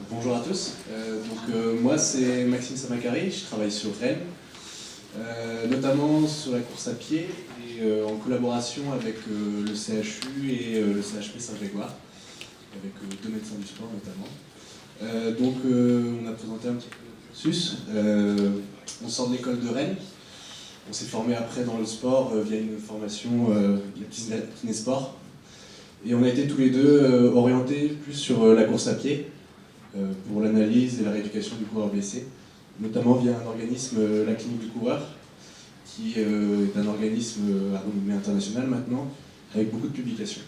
Bonjour à tous. Moi c'est Maxime Samakari, je travaille sur Rennes, notamment sur la course à pied et en collaboration avec le CHU et le CHP Saint-Grégoire, avec deux médecins du sport notamment. On a présenté un petit peu le cursus. On sort de l'école de Rennes. On s'est formé après dans le sport via une formation kiné-sport. Et on a été tous les deux orientés plus sur la course à pied pour l'analyse et la rééducation du coureur blessé, notamment via un organisme, la Clinique du coureur, qui est un organisme à renommée internationale maintenant, avec beaucoup de publications.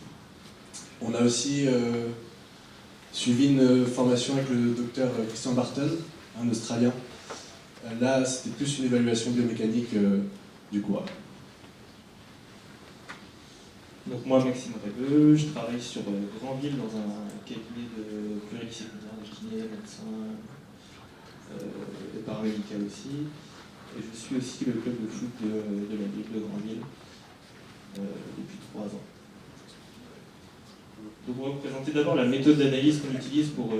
On a aussi suivi une formation avec le docteur Christian Barton, un Australien. Là, c'était plus une évaluation biomécanique du coureur. Donc moi, Maxime Rébeux, je travaille sur Granville dans un cabinet de pluridisciplinaire, de kiné, médecin, et paramédical aussi. Et je suis aussi le club de foot de la ville de Granville depuis 3 ans. Donc on va vous présenter d'abord la méthode d'analyse qu'on utilise pour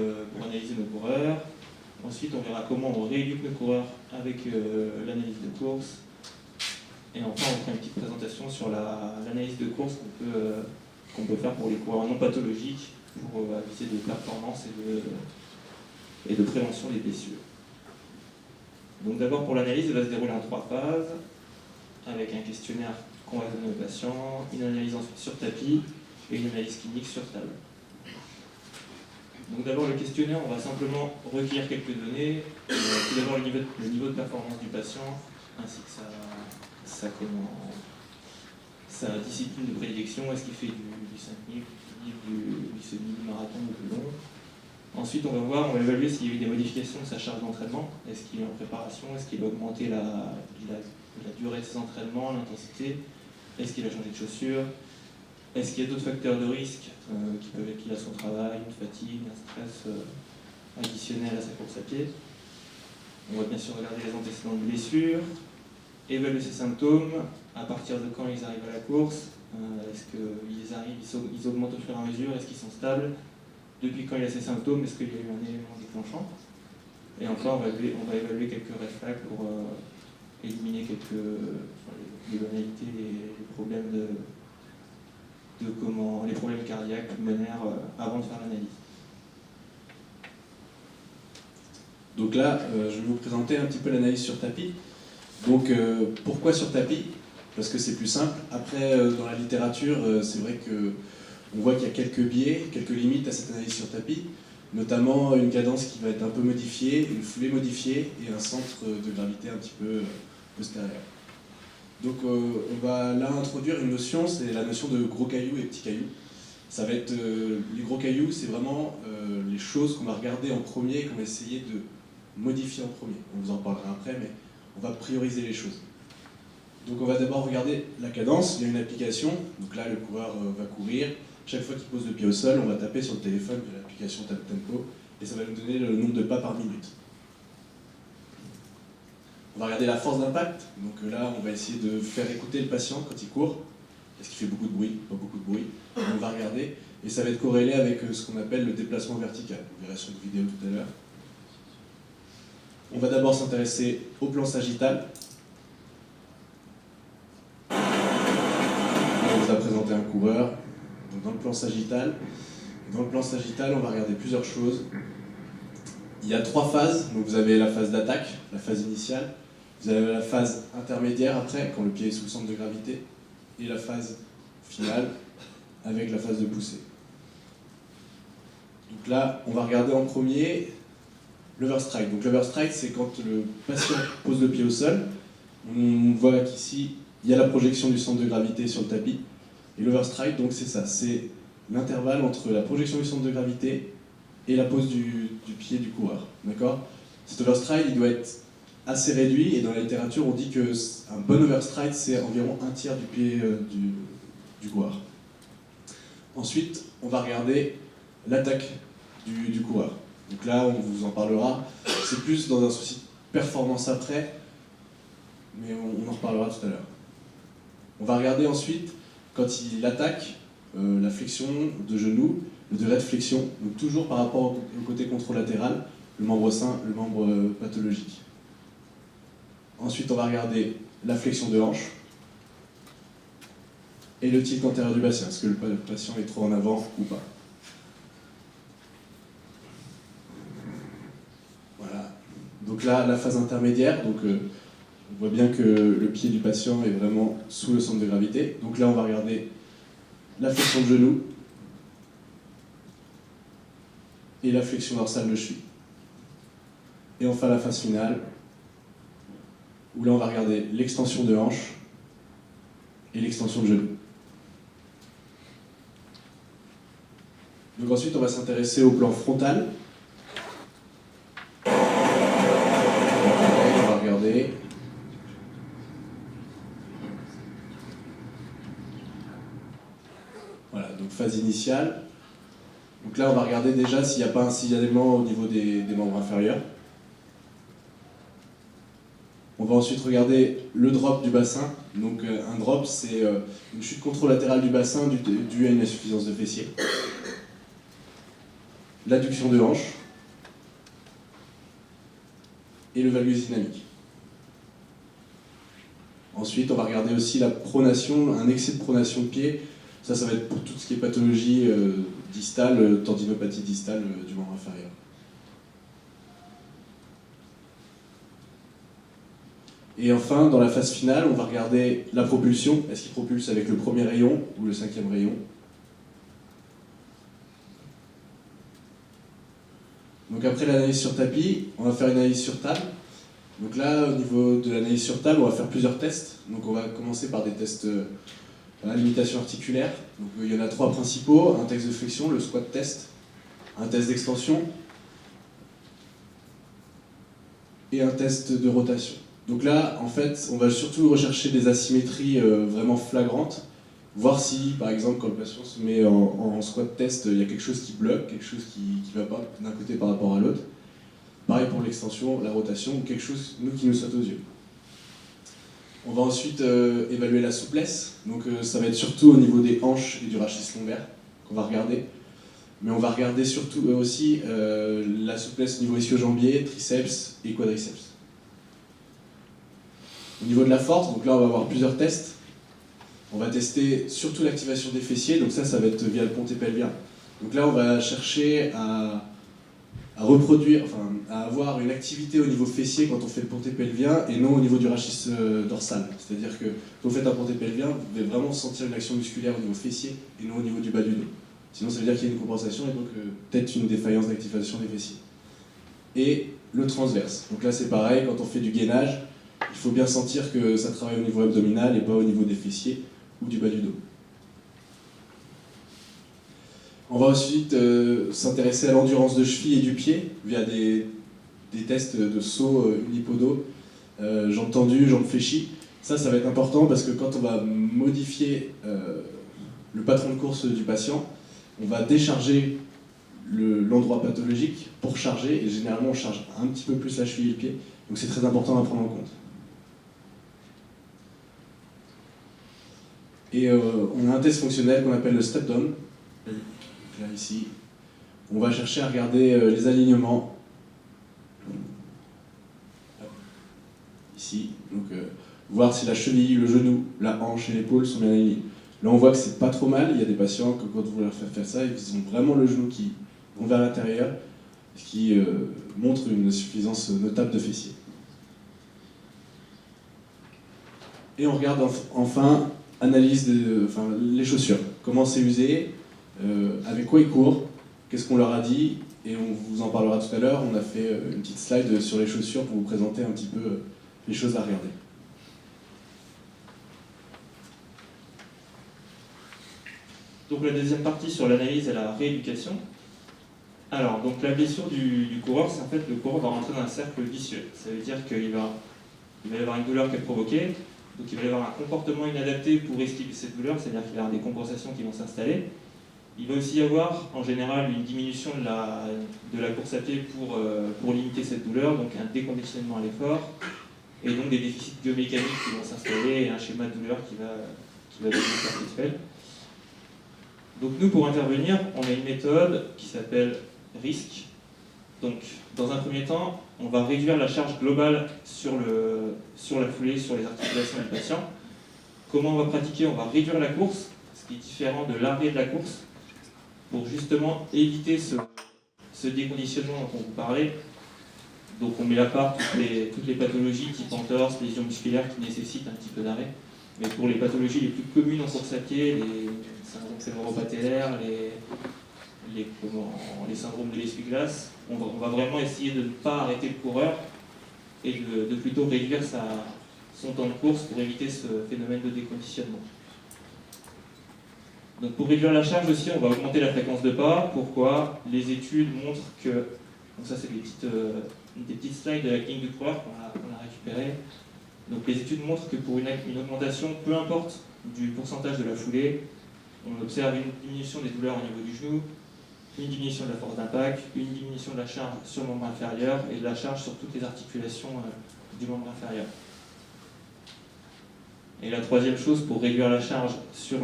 analyser nos coureurs. Ensuite, on verra comment on rééduque nos coureurs avec l'analyse de course. Et enfin, on fera une petite présentation sur l'analyse de course qu'on peut faire pour les coureurs non pathologiques pour viser de performance et de prévention des blessures. Donc d'abord pour l'analyse, elle va se dérouler en 3 phases, avec un questionnaire qu'on va donner aux patients, une analyse ensuite sur tapis et une analyse clinique sur table. Donc d'abord le questionnaire, on va simplement recueillir quelques données, tout d'abord le niveau de performance du patient, ainsi que sa discipline de prédilection, est-ce qu'il fait du 5000, du semi, du marathon ou plus long. Ensuite, on va évaluer s'il y a eu des modifications de sa charge d'entraînement. Est-ce qu'il est en préparation? Est-ce qu'il a augmenté la durée de ses entraînements, l'intensité? Est-ce qu'il a changé de chaussures? Est-ce qu'il y a d'autres facteurs de risque qui peuvent être liés à son travail, une fatigue, un stress additionnel à sa course à pied? On va bien sûr regarder les antécédents de blessures, évaluer ses symptômes, à partir de quand ils arrivent à la course, est-ce qu'ils augmentent au fur et à mesure, est-ce qu'ils sont stables, depuis quand il a ses symptômes, est-ce qu'il y a eu un élément déclenchant. Et enfin, on va évaluer quelques red flags pour éliminer les banalités, les problèmes les problèmes cardiaques, pulmonaires, avant de faire l'analyse. Donc là, je vais vous présenter un petit peu l'analyse sur tapis. Donc pourquoi sur tapis? Parce que c'est plus simple. Après, dans la littérature, c'est vrai qu'on voit qu'il y a quelques biais, quelques limites à cette analyse sur tapis, notamment une cadence qui va être un peu modifiée, une foulée modifiée et un centre de gravité un petit peu postérieur. Donc on va là introduire une notion, c'est la notion de gros cailloux et petits cailloux. Ça va être les gros cailloux, c'est vraiment les choses qu'on va regarder en premier et qu'on va essayer de modifier en premier. On vous en parlera après, mais on va prioriser les choses. Donc on va d'abord regarder la cadence, il y a une application, donc là le coureur va courir, chaque fois qu'il pose le pied au sol, on va taper sur le téléphone de l'application TapTempo et ça va nous donner le nombre de pas par minute. On va regarder la force d'impact, donc là on va essayer de faire écouter le patient quand il court, est-ce qu'il fait beaucoup de bruit, pas beaucoup de bruit, on va regarder, et ça va être corrélé avec ce qu'on appelle le déplacement vertical, vous verrez sur une vidéo tout à l'heure. On va d'abord s'intéresser au plan sagittal. On vous a présenté un coureur. Donc dans le plan sagittal, on va regarder plusieurs choses. Il y a 3 phases. Donc vous avez la phase d'attaque, la phase initiale. Vous avez la phase intermédiaire après, quand le pied est sous le centre de gravité. Et la phase finale, avec la phase de poussée. Donc là, on va regarder en premier l'overstride. Donc l'overstride, c'est quand le patient pose le pied au sol. On voit qu'ici, il y a la projection du centre de gravité sur le tapis. Et l'overstride, donc c'est ça, c'est l'intervalle entre la projection du centre de gravité et la pose du pied du coureur. D'accord? Cet overstride, il doit être assez réduit, et dans la littérature, on dit qu'un bon overstride, c'est environ 1/3 du pied du coureur. Ensuite, on va regarder l'attaque du coureur. Donc là, on vous en parlera. C'est plus dans un souci de performance après, mais on en reparlera tout à l'heure. On va regarder ensuite, quand il attaque, la flexion de genou, le degré de flexion, donc toujours par rapport au côté contralatéral, le membre sain, le membre pathologique. Ensuite, on va regarder la flexion de hanche et le tilt antérieur du bassin. Est-ce que le patient est trop en avant ou pas? Voilà. Donc là, la phase intermédiaire, donc, on voit bien que le pied du patient est vraiment sous le centre de gravité. Donc là, on va regarder la flexion de genou et la flexion dorsale de cheville. Et enfin, la phase finale, où là, on va regarder l'extension de hanche et l'extension de genou. Donc ensuite, on va s'intéresser au plan frontal. On va regarder voilà, donc phase initiale. Donc là, on va regarder déjà s'il n'y a pas un signalement au niveau des membres inférieurs. On va ensuite regarder le drop du bassin. Donc un drop, c'est une chute contralatérale du bassin due à une insuffisance de fessier. L'adduction de hanche et le valgus dynamique. Ensuite, on va regarder aussi la pronation, un excès de pronation de pied. Ça va être pour tout ce qui est pathologie distale, tendinopathie distale du membre inférieur. Et enfin, dans la phase finale, on va regarder la propulsion. Est-ce qu'il propulse avec le premier rayon ou le cinquième rayon? Donc après l'analyse sur tapis, on va faire une analyse sur table. Donc là, au niveau de l'analyse sur table, on va faire plusieurs tests. Donc on va commencer par des tests à limitation articulaire. Donc il y en a 3 principaux, un test de flexion, le squat test, un test d'extension et un test de rotation. Donc là, en fait, on va surtout rechercher des asymétries vraiment flagrantes, voir si, par exemple, quand le patient se met en squat test, il y a quelque chose qui bloque, quelque chose qui ne va pas d'un côté par rapport à l'autre. Pareil pour l'extension, la rotation, ou quelque chose qui nous saute aux yeux. On va ensuite évaluer la souplesse, donc ça va être surtout au niveau des hanches et du rachis lombaire qu'on va regarder. Mais on va regarder surtout aussi la souplesse au niveau ischio-jambier, triceps et quadriceps. Au niveau de la force, donc là on va avoir plusieurs tests. On va tester surtout l'activation des fessiers, donc ça va être via le ponté pelvien. Donc là on va chercher à reproduire, enfin à avoir une activité au niveau fessier quand on fait le ponté pelvien et non au niveau du rachis dorsal. C'est-à-dire que quand vous faites un ponté pelvien, vous devez vraiment sentir une action musculaire au niveau fessier et non au niveau du bas du dos. Sinon ça veut dire qu'il y a une compensation et donc peut-être une défaillance d'activation des fessiers. Et le transverse. Donc là c'est pareil, quand on fait du gainage, il faut bien sentir que ça travaille au niveau abdominal et pas au niveau des fessiers ou du bas du dos. On va ensuite s'intéresser à l'endurance de cheville et du pied via des tests de saut unipodo, jambes tendues, jambes fléchies. Ça va être important parce que quand on va modifier le patron de course du patient, on va décharger l'endroit pathologique pour charger, et généralement on charge un petit peu plus la cheville et le pied, donc c'est très important à prendre en compte. Et on a un test fonctionnel qu'on appelle le step down. Là, ici, on va chercher à regarder les alignements. Ici, donc voir si la cheville, le genou, la hanche et l'épaule sont bien alignés. Là, on voit que c'est pas trop mal. Il y a des patients que quand vous leur faites faire ça, ils ont vraiment le genou qui vont vers l'intérieur, ce qui montre une suffisance notable de fessiers. Et on regarde enfin analyse les chaussures. Comment c'est usé, avec quoi ils courent, qu'est-ce qu'on leur a dit, et on vous en parlera tout à l'heure. On a fait une petite slide sur les chaussures pour vous présenter un petit peu les choses à regarder. Donc la deuxième partie sur l'analyse et la rééducation. Alors, donc la blessure du coureur, c'est en fait le coureur va rentrer dans un cercle vicieux. Ça veut dire qu'il va y avoir une douleur qui est provoquée, donc il va y avoir un comportement inadapté pour esquiver cette douleur, c'est-à-dire qu'il va y avoir des compensations qui vont s'installer. Il va aussi y avoir en général une diminution de la course à pied pour limiter cette douleur, donc un déconditionnement à l'effort, et donc des déficits biomécaniques qui vont s'installer et un schéma de douleur qui va devenir perpétuel. Donc nous, pour intervenir, on a une méthode qui s'appelle RISC. Donc, dans un premier temps, on va réduire la charge globale sur la foulée, sur les articulations du patient. Comment on va pratiquer? On va réduire la course, ce qui est différent de l'arrêt de la course, pour justement éviter ce déconditionnement dont on vous parlait. Donc on met à part toutes les pathologies type entorse, lésions musculaires qui nécessitent un petit peu d'arrêt. Mais pour les pathologies les plus communes en course à pied, les syndromes fémoro-patellaires, les syndromes de l'essuie-glace, on va vraiment essayer de ne pas arrêter le coureur et de plutôt réduire son temps de course pour éviter ce phénomène de déconditionnement. Donc pour réduire la charge aussi, on va augmenter la fréquence de pas. Pourquoi? Les études montrent que, donc ça c'est des petites slides de la clinique du coureur qu'on a récupérées. Donc les études montrent que pour une augmentation, peu importe du pourcentage de la foulée, on observe une diminution des douleurs au niveau du genou, une diminution de la force d'impact, une diminution de la charge sur le membre inférieur et de la charge sur toutes les articulations du membre inférieur. Et la troisième chose pour réduire la charge sur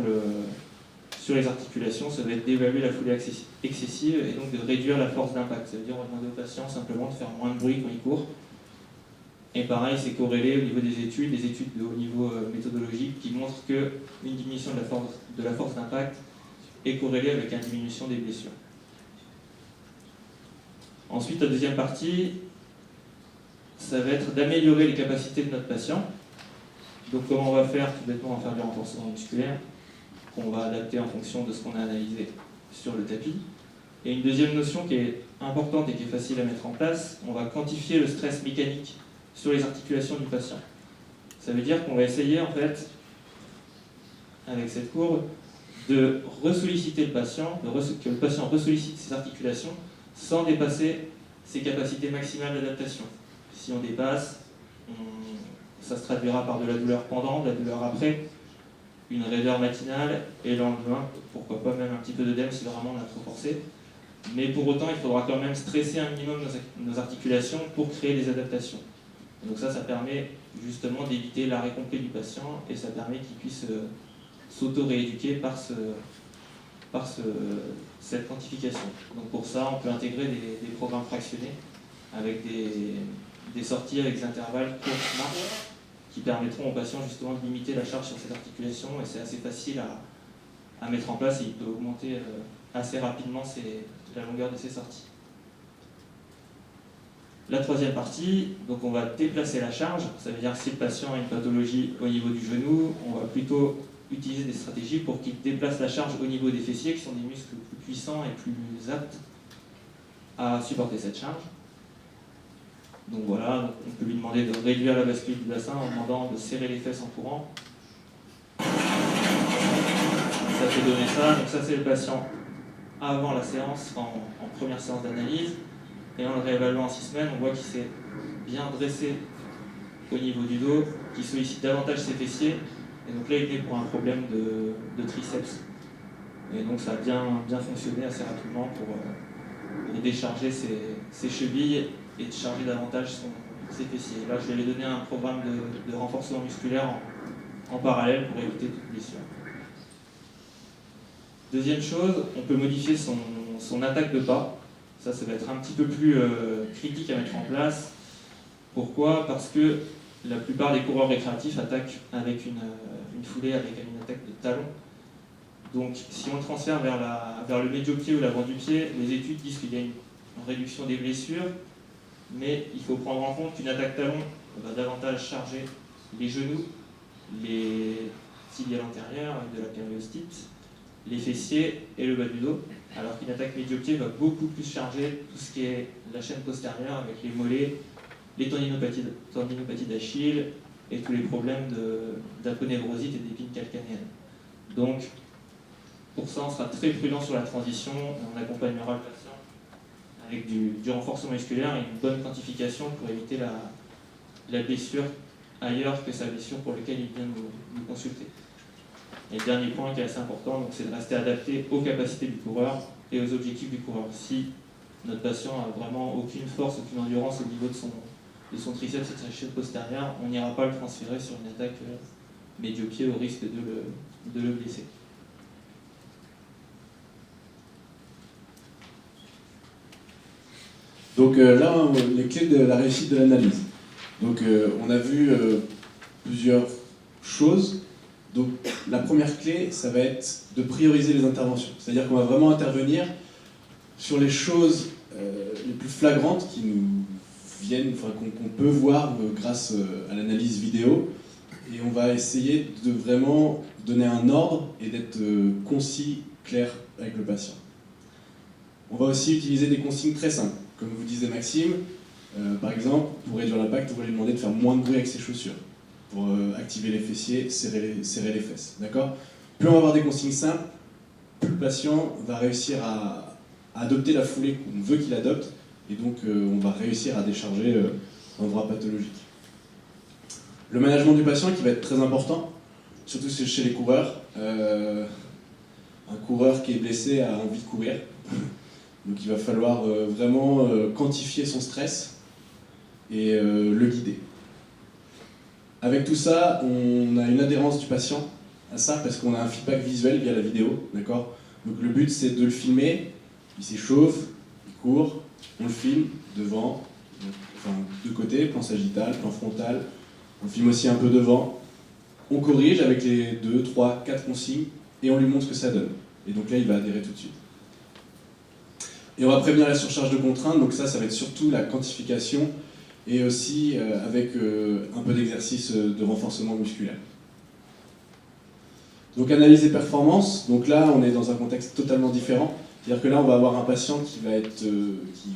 les articulations, ça va être d'évaluer la foulée excessive et donc de réduire la force d'impact. Ça veut dire on va demander au patient simplement de faire moins de bruit quand il court. Et pareil, c'est corrélé au niveau des études de haut niveau méthodologique qui montrent qu'une diminution de la force d'impact est corrélée avec une diminution des blessures. Ensuite, la deuxième partie, ça va être d'améliorer les capacités de notre patient. Donc comment on va faire? Tout bêtement, on va faire du renforcement musculaire qu'on va adapter en fonction de ce qu'on a analysé sur le tapis. Et une deuxième notion qui est importante et qui est facile à mettre en place, on va quantifier le stress mécanique sur les articulations du patient. Ça veut dire qu'on va essayer en fait, avec cette courbe, de ressolliciter le patient, que le patient ressollicite ses articulations sans dépasser ses capacités maximales d'adaptation. Si on dépasse, ça se traduira par de la douleur pendant, de la douleur après, une raideur matinale et le lendemain, pourquoi pas même un petit peu d'œdème si vraiment on a trop forcé. Mais pour autant, il faudra quand même stresser un minimum nos articulations pour créer des adaptations. Donc ça permet justement d'éviter l'arrêt complet du patient et ça permet qu'il puisse s'auto-rééduquer par cette quantification. Donc pour ça, on peut intégrer des programmes fractionnés avec des sorties avec des intervalles courts-marches qui permettront au patient justement de limiter la charge sur ses articulations et c'est assez facile à mettre en place et il peut augmenter assez rapidement la longueur de ses sorties. La troisième partie, donc on va déplacer la charge, ça veut dire que si le patient a une pathologie au niveau du genou, on va plutôt utiliser des stratégies pour qu'il déplace la charge au niveau des fessiers, qui sont des muscles plus puissants et plus aptes à supporter cette charge. Donc voilà, on peut lui demander de réduire la bascule du bassin en demandant de serrer les fesses en courant. Ça fait donner ça, donc ça c'est le patient avant la séance, en première séance d'analyse. Et en le réévaluant en 6 semaines, on voit qu'il s'est bien dressé au niveau du dos, qu'il sollicite davantage ses fessiers. Et donc là, il est pour un problème de triceps. Et donc ça a bien fonctionné assez rapidement pour décharger ses chevilles et de charger davantage ses fessiers. Là, je vais lui donner un programme de renforcement musculaire en parallèle pour éviter toute blessure. Deuxième chose, on peut modifier son attaque de pas. Ça va être un petit peu plus critique à mettre en place. Pourquoi? Parce que la plupart des coureurs récréatifs attaquent avec une foulée, avec une attaque de talon. Donc si on le transfère vers le médio-pied ou l'avant du pied, les études disent qu'il y a une réduction des blessures, mais il faut prendre en compte qu'une attaque talon va davantage charger les genoux, les tibiales antérieures avec de la périostite, les fessiers et le bas du dos, alors qu'une attaque médio-pied va beaucoup plus charger tout ce qui est la chaîne postérieure avec les mollets, les tendinopathies d'Achille et tous les problèmes d'aponevrosite et d'épine calcanéenne. Donc, pour ça, on sera très prudent sur la transition, on accompagnera le patient avec du renforcement musculaire et une bonne quantification pour éviter la blessure ailleurs que sa blessure pour laquelle il vient nous consulter. Et le dernier point qui est assez important, c'est de rester adapté aux capacités du coureur et aux objectifs du coureur. Si notre patient n'a vraiment aucune force, aucune endurance au niveau de son triceps et de sa chaîne postérieure, on n'ira pas le transférer sur une attaque médio-pied au risque de le blesser. Donc là, les clés de la réussite de l'analyse. Donc on a vu plusieurs choses. Donc la première clé, ça va être de prioriser les interventions. C'est-à-dire qu'on va vraiment intervenir sur les choses les plus flagrantes qui nous viennent, enfin, qu'on peut voir grâce à l'analyse vidéo. Et on va essayer de vraiment donner un ordre et d'être concis, clair avec le patient. On va aussi utiliser des consignes très simples. Comme vous disait Maxime, par exemple, pour réduire l'impact, on va lui demander de faire moins de bruit avec ses chaussures. Pour activer les fessiers, serrer les fesses. D'accord ? Plus on va avoir des consignes simples, plus le patient va réussir à adopter la foulée qu'on veut qu'il adopte, et donc on va réussir à décharger l'endroit pathologique. Le management du patient qui va être très important, surtout chez les coureurs. Un coureur qui est blessé a envie de courir, donc il va falloir vraiment quantifier son stress et le guider. Avec tout ça, on a une adhérence du patient à ça parce qu'on a un feedback visuel via la vidéo, d'accord ? Donc le but c'est de le filmer, il s'échauffe, il court, on le filme devant, enfin de côté, plan sagittal, plan frontal, on le filme aussi un peu devant, on corrige avec les 2, 3, 4 consignes et on lui montre ce que ça donne. Et donc là il va adhérer tout de suite. Et on va prévenir la surcharge de contraintes, donc ça va être surtout la quantification et aussi avec un peu d'exercice de renforcement musculaire. Donc analyse et performance, donc là on est dans un contexte totalement différent, c'est-à-dire que là on va avoir un patient qui va être, qui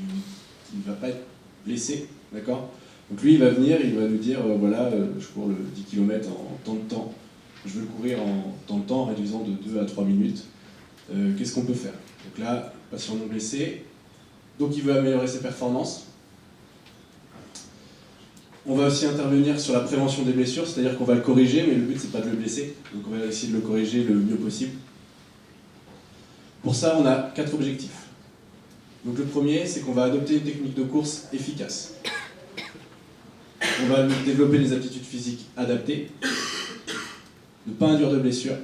ne va pas être blessé, d'accord ? Donc lui il va venir, il va nous dire voilà, je cours le 10 km en tant de temps, je veux le courir en tant de temps, en réduisant de 2 à 3 minutes, qu'est-ce qu'on peut faire ? Donc là, patient non blessé, donc il veut améliorer ses performances. On va aussi intervenir sur la prévention des blessures, c'est-à-dire qu'on va le corriger, mais le but c'est pas de le blesser, donc on va essayer de le corriger le mieux possible. Pour ça, on a 4 objectifs. Donc le premier, c'est qu'on va adopter une technique de course efficace. On va développer des aptitudes physiques adaptées, ne pas induire de blessures,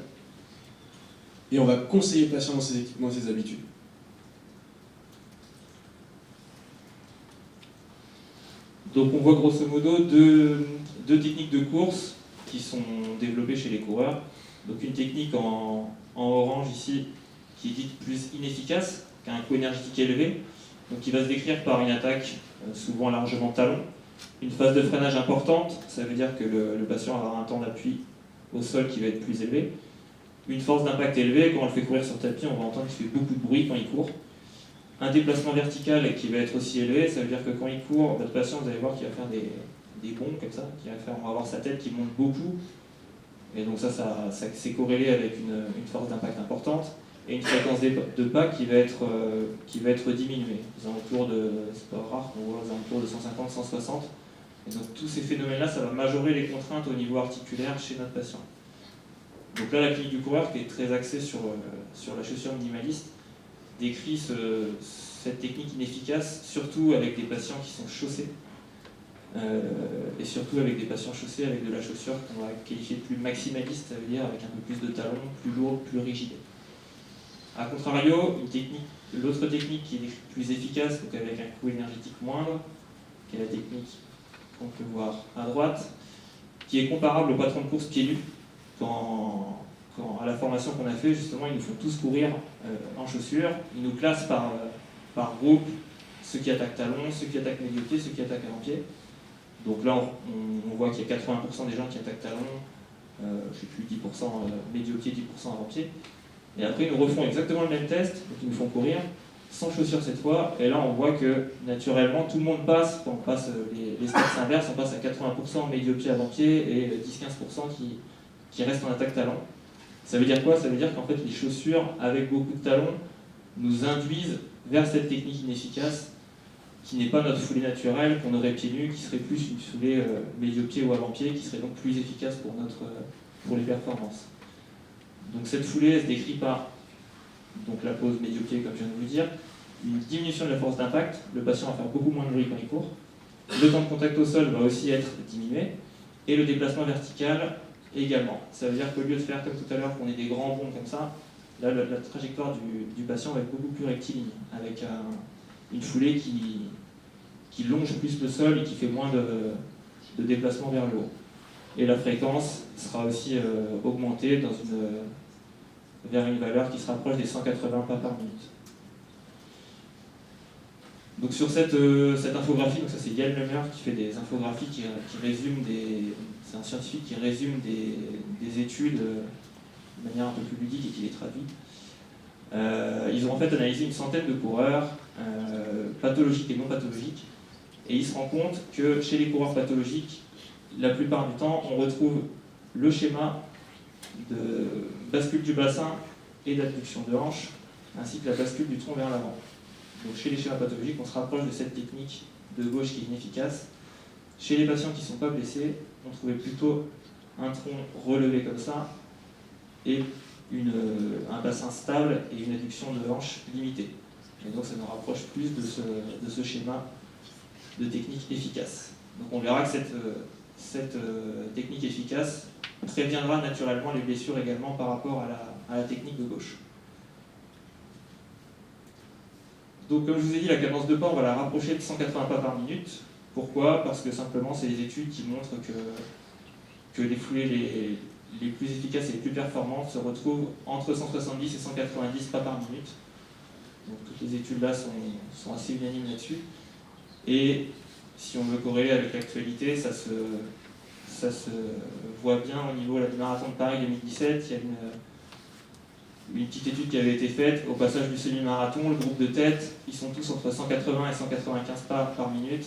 et on va conseiller le patient dans ses équipements et ses habitudes. Donc on voit grosso modo deux techniques de course qui sont développées chez les coureurs. Donc une technique en orange ici qui est dite plus inefficace, qui a un coût énergétique élevé, donc qui va se décrire par une attaque souvent largement talon, une phase de freinage importante, ça veut dire que le patient va avoir un temps d'appui au sol qui va être plus élevé, une force d'impact élevée, quand on le fait courir sur tapis, on va entendre qu'il fait beaucoup de bruit quand il court. Un déplacement vertical qui va être aussi élevé, ça veut dire que quand il court, votre patient, vous allez voir qu'il va faire des bonds comme ça, on va avoir sa tête qui monte beaucoup, et donc ça c'est corrélé avec une force d'impact importante, et une fréquence de pas qui va être diminuée, aux alentours de, c'est pas rare qu'on voit aux alentours de 150-160, et donc tous ces phénomènes-là, ça va majorer les contraintes au niveau articulaire chez notre patient. Donc là, la clinique du coureur, qui est très axée sur la chaussure minimaliste, décrit cette technique inefficace, surtout avec des patients qui sont chaussés, et surtout avec des patients chaussés avec de la chaussure qu'on va qualifier de plus maximaliste, ça veut dire avec un peu plus de talons, plus lourd, plus rigide. A contrario, l'autre technique qui est plus efficace, donc avec un coût énergétique moindre, qui est la technique qu'on peut voir à droite, qui est comparable au patron de course pieds nus, quand à la formation qu'on a fait, justement, ils nous font tous courir en chaussures, ils nous classent par groupe, ceux qui attaquent talons, ceux qui attaquent médio-pied, ceux qui attaquent avant-pied. Donc là, on voit qu'il y a 80% des gens qui attaquent talons, je ne sais plus, 10% médio-pied, 10% avant-pied. Et après, ils nous refont exactement le même test, donc ils nous font courir, sans chaussures cette fois, et là on voit que naturellement tout le monde passe, quand on passe les stats inverses, on passe à 80% médio-pied avant-pied et 10-15% qui restent en attaque talon. Ça veut dire quoi? Ça veut dire qu'en fait les chaussures avec beaucoup de talons nous induisent vers cette technique inefficace qui n'est pas notre foulée naturelle, qu'on aurait pieds nus, qui serait plus une foulée médio-pied ou avant-pied, qui serait donc plus efficace pour les performances. Donc cette foulée elle se décrit par donc la pose médio-pied comme je viens de vous le dire, une diminution de la force d'impact, le patient va faire beaucoup moins de bruit quand il court, le temps de contact au sol va aussi être diminué, et le déplacement vertical également. Ça veut dire qu'au lieu de faire comme tout à l'heure qu'on ait des grands bonds comme ça, là la trajectoire du patient va être beaucoup plus rectiligne, avec une foulée qui qui longe plus le sol et qui fait moins de déplacement vers le haut. Et la fréquence sera aussi augmentée vers une valeur qui se rapproche des 180 pas par minute. Donc sur cette infographie, donc ça c'est Yann Lemeur qui fait des infographies qui résument c'est un scientifique qui résume des études de manière un peu plus ludique et qui les traduit. Ils ont en fait analysé une centaine de coureurs, pathologiques et non pathologiques, et ils se rendent compte que chez les coureurs pathologiques, la plupart du temps, on retrouve le schéma de bascule du bassin et d'adduction de hanche, ainsi que la bascule du tronc vers l'avant. Donc chez les schémas pathologiques, on se rapproche de cette technique de gauche qui est inefficace. Chez les patients qui ne sont pas blessés, on trouvait plutôt un tronc relevé comme ça et un bassin stable et une adduction de hanche limitée. Et donc ça nous rapproche plus de ce schéma de technique efficace. Donc on verra que cette technique efficace préviendra naturellement les blessures également par rapport à la technique de gauche. Donc comme je vous ai dit, la cadence de pas, on va la rapprocher de 180 pas par minute. Pourquoi? Parce que simplement, c'est les études qui montrent que les foulées les plus efficaces et les plus performantes se retrouvent entre 170 et 190 pas par minute. Donc toutes les études là sont assez unanimes là-dessus. Et si on veut corréler avec l'actualité, ça se voit bien au niveau du marathon de Paris 2017. Il y a une petite étude qui avait été faite. Au passage du semi-marathon, le groupe de tête, ils sont tous entre 180 et 195 pas par minute.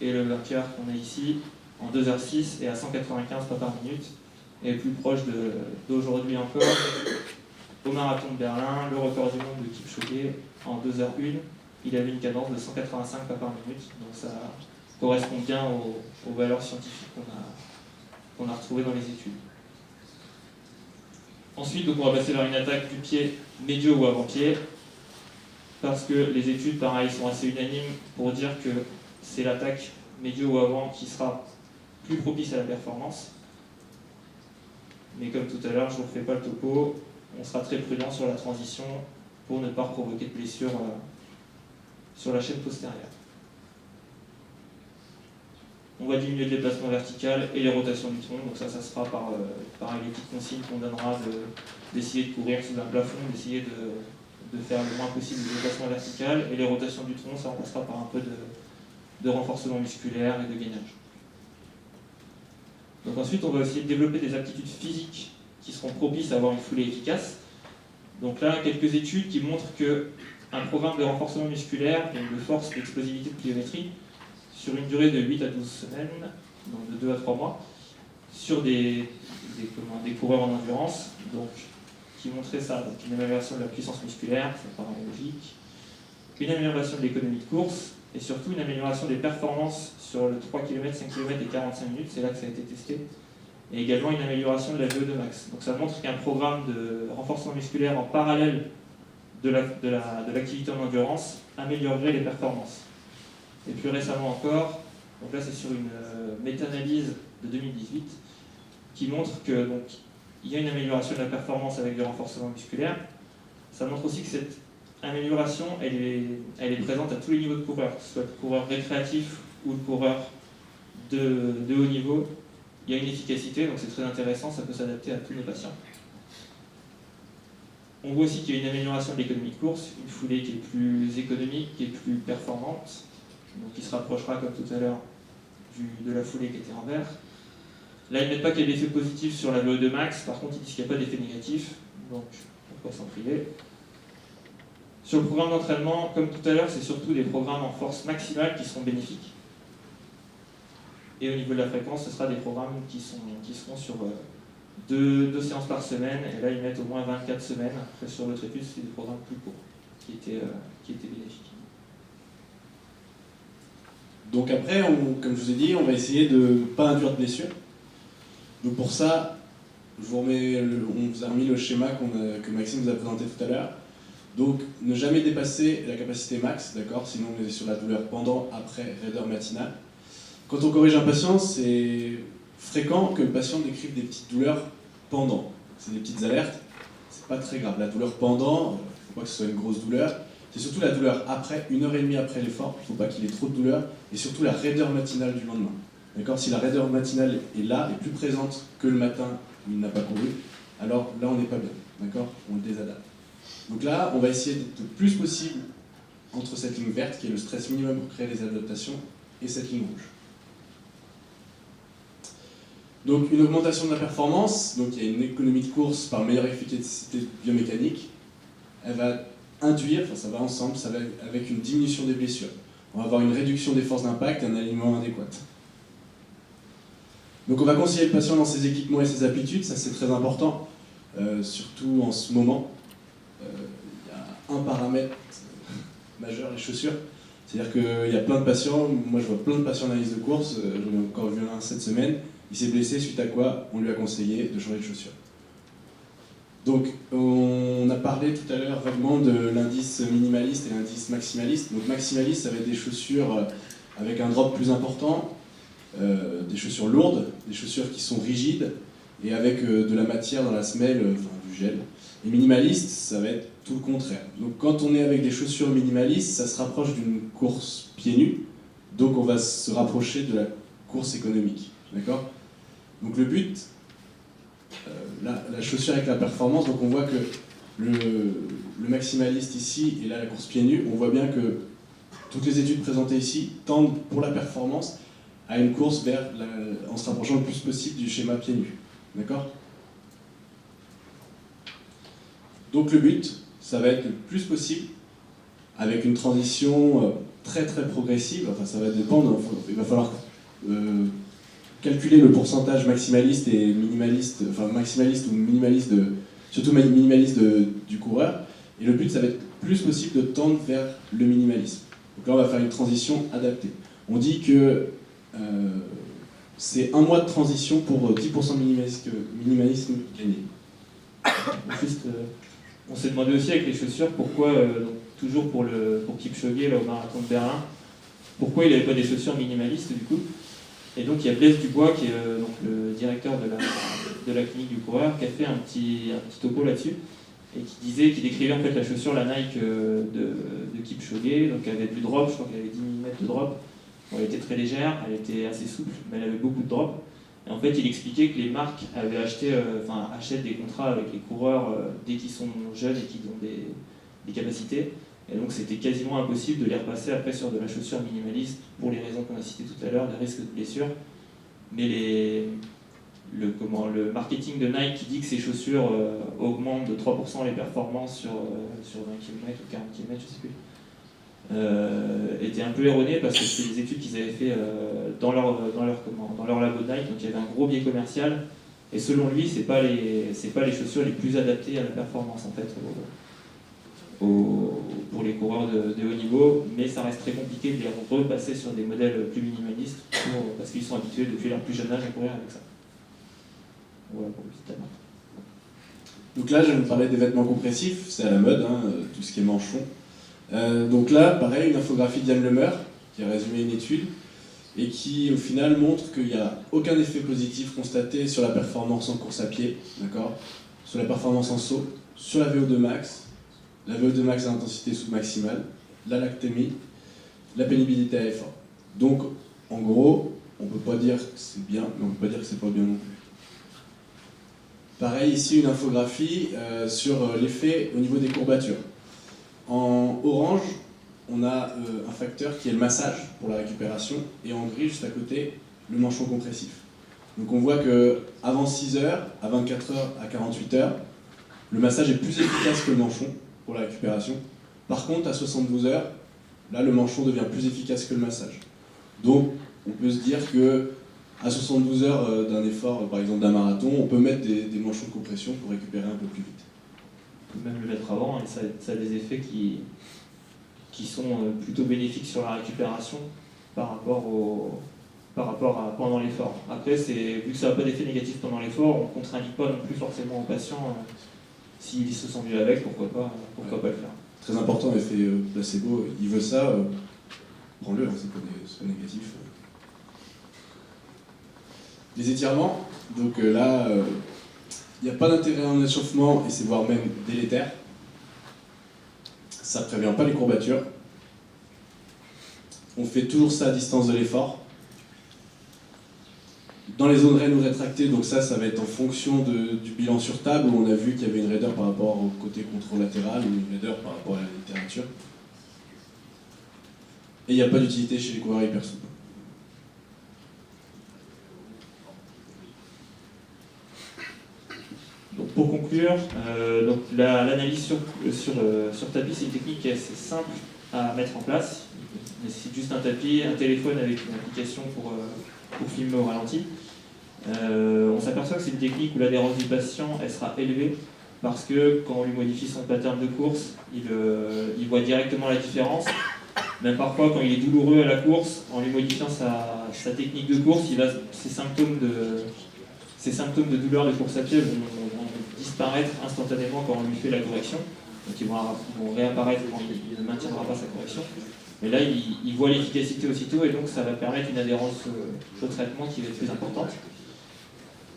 Et le vainqueur qu'on a ici, en 2h06 et à 195 pas par minute. Et plus proche d'aujourd'hui encore, au marathon de Berlin, le record du monde de Kipchoge, en 2h01, il avait une cadence de 185 pas par minute. Donc ça correspond bien aux valeurs scientifiques qu'on a retrouvées dans les études. Ensuite, donc on va passer vers une attaque du pied médio ou avant-pied, parce que les études, pareil, sont assez unanimes pour dire que c'est l'attaque médio ou avant qui sera plus propice à la performance. Mais comme tout à l'heure, je ne vous refais pas le topo, on sera très prudent sur la transition pour ne pas provoquer de blessure sur la chaîne postérieure. On va diminuer le déplacement vertical et les rotations du tronc, donc ça sera par les petites consignes qu'on donnera d'essayer de courir sous un plafond, d'essayer de faire le moins possible de déplacement vertical, et les rotations du tronc, ça passera par un peu de renforcement musculaire et de gainage. Donc ensuite, on va essayer de développer des aptitudes physiques qui seront propices à avoir une foulée efficace. Donc là, quelques études qui montrent qu'un programme de renforcement musculaire, donc de force, d'explosivité, de pliométrie, sur une durée de 8 à 12 semaines, donc de 2 à 3 mois, sur des coureurs en endurance, donc, qui montraient ça, donc une amélioration de la puissance musculaire, ça paraît logique, une amélioration de l'économie de course, et surtout une amélioration des performances sur le 3 km, 5 km et 45 minutes, c'est là que ça a été testé, et également une amélioration de la VO2 max. Donc ça montre qu'un programme de renforcement musculaire en parallèle de l'activité en endurance améliorerait les performances. Et plus récemment encore, donc là c'est sur une méta-analyse de 2018, qui montre que donc, il y a une amélioration de la performance avec du renforcement musculaire. Ça montre aussi que cette amélioration, elle est présente à tous les niveaux de coureurs, que ce soit le coureur récréatif ou le coureur de haut niveau. Il y a une efficacité, donc c'est très intéressant, ça peut s'adapter à tous les patients. On voit aussi qu'il y a une amélioration de l'économie de course, une foulée qui est plus économique, qui est plus performante, donc qui se rapprochera, comme tout à l'heure, de la foulée qui était en vert. Là, ils ne mettent pas qu'il y a d'effet positif sur la VO2 max, par contre, ils disent qu'il n'y a pas d'effet négatif, donc pourquoi s'en priver. Sur le programme d'entraînement, comme tout à l'heure, c'est surtout des programmes en force maximale qui seront bénéfiques. Et au niveau de la fréquence, ce sera des programmes qui seront sur deux séances par semaine, et là, ils mettent au moins 24 semaines. Après, sur l'autre étude, c'est des programmes plus courts qui étaient bénéfiques. Donc après, comme je vous ai dit, on va essayer de ne pas induire de blessure. Donc pour ça, on vous a remis le schéma que Maxime vous a présenté tout à l'heure. Donc ne jamais dépasser la capacité max, d'accord, sinon on est sur la douleur pendant, après, raideur matinale. Quand on corrige un patient, c'est fréquent que le patient décrive des petites douleurs pendant. C'est des petites alertes, c'est pas très grave. La douleur pendant, il ne faut pas que ce soit une grosse douleur. c'est surtout la douleur après, 1h30 après l'effort, il ne faut pas qu'il ait trop de douleur, et surtout la raideur matinale du lendemain. D'accord ? Si la raideur matinale est là, est plus présente que le matin où il n'a pas couru, alors là on n'est pas bien. D'accord ? On le désadapte. Donc là, on va essayer d'être le plus possible entre cette ligne verte, qui est le stress minimum pour créer les adaptations, et cette ligne rouge. Donc une augmentation de la performance, donc il y a une économie de course par meilleure efficacité biomécanique, elle va induire, enfin ça va ensemble, ça va avec une diminution des blessures. On va avoir une réduction des forces d'impact et un alignement adéquat. Donc on va conseiller le patient dans ses équipements et ses aptitudes, ça c'est très important, surtout en ce moment. Il y a un paramètre majeur, les chaussures. C'est-à-dire qu'il y a plein de patients, moi je vois plein de patients en analyse de course, j'en ai encore vu un cette semaine, il s'est blessé suite à quoi on lui a conseillé de changer de chaussures. Donc on a parlé tout à l'heure vaguement de l'indice minimaliste et l'indice maximaliste. Donc maximaliste, ça va être des chaussures avec un drop plus important, des chaussures lourdes, des chaussures qui sont rigides et avec de la matière dans la semelle, enfin du gel. Et minimaliste, ça va être tout le contraire. Donc quand on est avec des chaussures minimalistes, ça se rapproche d'une course pieds nus, donc on va se rapprocher de la course économique. D'accord ? Donc le but, la chaussure avec la performance, donc on voit que le maximaliste ici et là la course pieds nus, on voit bien que toutes les études présentées ici tendent pour la performance à une course en se rapprochant le plus possible du schéma pieds nus. D'accord ? Donc le but, ça va être le plus possible, avec une transition très très progressive, enfin ça va dépendre, il va falloir calculer le pourcentage maximaliste et minimaliste, enfin maximaliste ou minimaliste, surtout minimaliste du coureur, et le but ça va être le plus possible de tendre vers le minimalisme. Donc là on va faire une transition adaptée. On dit que c'est 1 mois de transition pour 10% de minimalisme gagné. Juste, on s'est demandé aussi avec les chaussures pourquoi, donc, toujours pour Kipchoge là, au marathon de Berlin, pourquoi il n'avait pas des chaussures minimalistes du coup. Et donc il y a Blaise Dubois qui est donc, le directeur de la clinique du coureur qui a fait un petit topo là-dessus et qui décrivait en fait la chaussure, la Nike de Kipchoge, donc elle avait du drop, je crois qu'elle avait 10 mm de drop. Bon, elle était très légère, elle était assez souple, mais elle avait beaucoup de drop. Et en fait, il expliquait que les marques avaient achètent des contrats avec les coureurs dès qu'ils sont jeunes et qu'ils ont des capacités. Et donc, c'était quasiment impossible de les repasser après sur de la chaussure minimaliste pour les raisons qu'on a citées tout à l'heure, les risques de blessure. Mais le marketing de Nike qui dit que ces chaussures augmentent de 3% les performances sur 20 km ou 40 km, je ne sais plus, était un peu erroné parce que c'était des études qu'ils avaient fait dans leur labo de Nike, donc il y avait un gros biais commercial, et selon lui, c'est pas les chaussures les plus adaptées à la performance en fait pour les coureurs de haut niveau, mais ça reste très compliqué de les repasser sur des modèles plus minimalistes parce qu'ils sont habitués depuis leur plus jeune âge à courir avec ça. Voilà pour le petit thème. Donc là, je vais vous parler des vêtements compressifs, c'est à la mode, hein, tout ce qui est manchon. Donc là, pareil, une infographie d'Yann Lemeur, qui a résumé une étude, et qui, au final, montre qu'il n'y a aucun effet positif constaté sur la performance en course à pied, d'accord, sur la performance en saut, sur la VO2 max, la VO2 max à intensité sous-maximale, la lactémie, la pénibilité à effort. Donc, en gros, on ne peut pas dire que c'est bien, mais on ne peut pas dire que c'est pas bien non plus. Pareil, ici, une infographie sur l'effet au niveau des courbatures. En orange, on a un facteur qui est le massage pour la récupération, et en gris, juste à côté, le manchon compressif. Donc on voit qu'avant 6 heures, à 24 heures, à 48 heures, le massage est plus efficace que le manchon pour la récupération. Par contre, à 72 heures, là, le manchon devient plus efficace que le massage. Donc, on peut se dire que à 72 heures d'un effort, par exemple d'un marathon, on peut mettre des manchons de compression pour récupérer un peu plus vite. On peut même le mettre avant, et ça a des effets qui sont plutôt bénéfiques sur la récupération par rapport à pendant l'effort. Après, vu que ça n'a pas d'effet négatif pendant l'effort, on ne contraint pas non plus forcément au patient. S'il se sent mieux avec, pourquoi pas le faire. Très important, l'effet placebo, il veut ça, prends-le, hein, c'est pas négatif. Les étirements, donc là, il n'y a pas d'intérêt en échauffement et c'est voire même délétère. ça ne prévient pas les courbatures. On fait toujours ça à distance de l'effort. Dans les zones raines ou rétractées, donc ça va être en fonction du bilan sur table, où on a vu qu'il y avait une raideur par rapport au côté contralatéral ou une raideur par rapport à la littérature. Et il n'y a pas d'utilité chez les coureurs hyper souples. Donc pour conclure, l'analyse sur tapis, c'est une technique qui est assez simple à mettre en place. Il nécessite juste un tapis, un téléphone avec une application pour filmer au ralenti. On s'aperçoit que c'est une technique où l'adhérence du patient elle sera élevée parce que quand on lui modifie son pattern de course, il voit directement la différence. Même parfois, quand il est douloureux à la course, en lui modifiant sa technique de course, ses symptômes de douleur de course à pied vont disparaître instantanément quand on lui fait la correction. Donc ils vont réapparaître quand il ne maintiendra pas sa correction. Mais là, il voit l'efficacité aussitôt et donc ça va permettre une adhérence au traitement qui va être plus importante.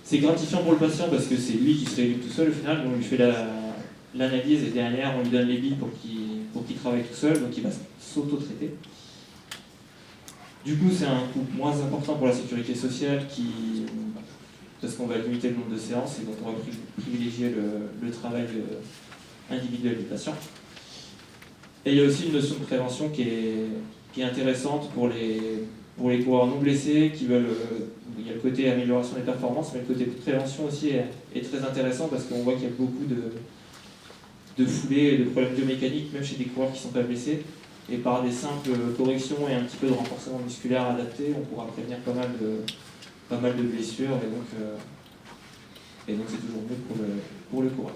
C'est gratifiant pour le patient parce que c'est lui qui se rééduque tout seul au final, on lui fait l'analyse et derrière on lui donne les billes pour qu'il travaille tout seul, donc il va s'auto-traiter. Du coup, c'est un coût moins important pour la sécurité sociale parce qu'on va limiter le nombre de séances et donc on va privilégier le travail individuel du patient. Et il y a aussi une notion de prévention qui est intéressante pour les coureurs non blessés qui veulent. Il y a le côté amélioration des performances, mais le côté prévention aussi est très intéressant parce qu'on voit qu'il y a beaucoup de foulées et de problèmes biomécaniques, même chez des coureurs qui ne sont pas blessés. Et par des simples corrections et un petit peu de renforcement musculaire adapté, on pourra prévenir pas mal de blessures et donc c'est toujours mieux pour le coureur.